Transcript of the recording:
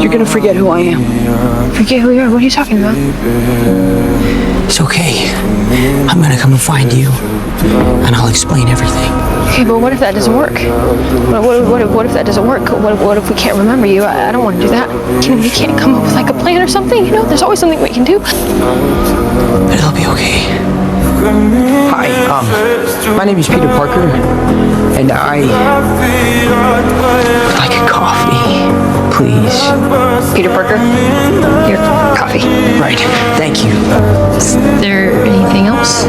You're gonna forget who I am. Forget who you are? What are you talking about? It's okay. I'm gonna come and find you, and I'll explain everything. Okay, but what if that doesn't work? What if that doesn't work? What if we can't remember you? I don't want to do that. We can't come up with like a plan or something, you know? There's always something we can do. But it'll be okay. Hi, my name is Peter Parker, and I would like a coffee, please. Peter Parker, your coffee. Right, thank you. Is there anything else?